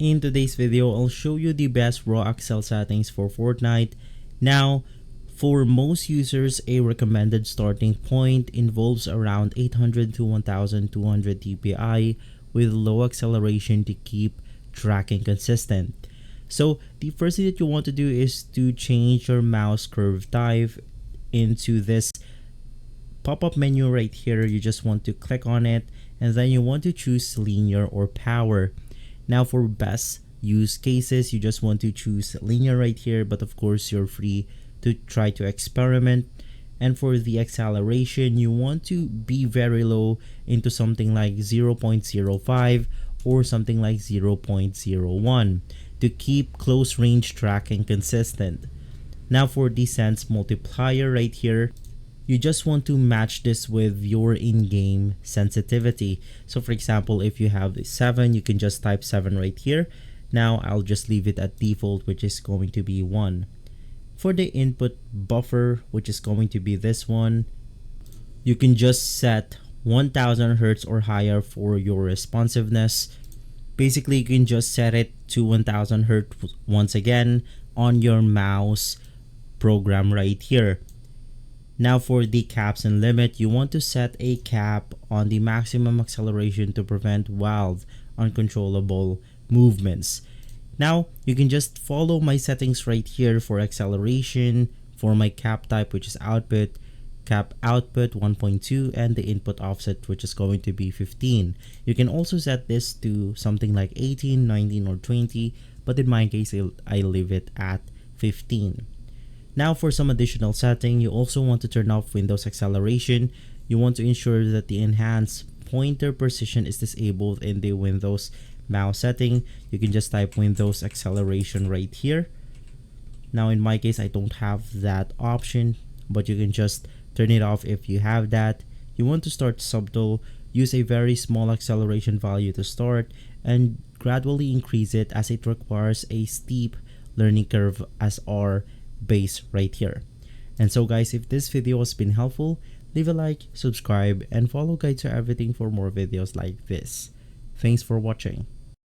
In today's video, I'll show you the best Raw Accel settings for Fortnite. Now, for most users, a recommended starting point involves around 800 to 1200 dpi with low acceleration to keep tracking consistent. So the first thing that you want to do is to change your mouse curve type into this pop-up menu right here. You just want to click on it and then you want to choose linear or power. Now for best use cases, you just want to choose linear right here, but of course you're free to try to experiment. And for the acceleration, you want to be very low into something like 0.05 or something like 0.01 to keep close range tracking consistent. Now for the sense multiplier right here, you just want to match this with your in-game sensitivity. So for example, if you have 7, you can just type 7 right here. Now I'll just leave it at default, which is going to be 1. For the input buffer, which is going to be this one, you can just set 1000 Hz or higher for your responsiveness. Basically, you can just set it to 1000 Hz once again on your mouse program right here. Now for the caps and limit, you want to set a cap on the maximum acceleration to prevent wild, uncontrollable movements. Now you can just follow my settings right here for acceleration, for my cap type, which is output, cap output 1.2, and the input offset, which is going to be 15. You can also set this to something like 18, 19, or 20, but in my case, I leave it at 15. Now for some additional setting, you also want to turn off Windows acceleration. You want to ensure that the enhanced pointer precision is disabled in the Windows mouse setting. You can just type Windows acceleration right here. Now in my case, I don't have that option, but you can just turn it off if you have that. You want to start subtle, use a very small acceleration value to start, and gradually increase it as it requires a steep learning curve as our base right here. And so guys, if this video has been helpful, leave a like, subscribe, and follow Guide to Everything for more videos like this. Thanks for watching.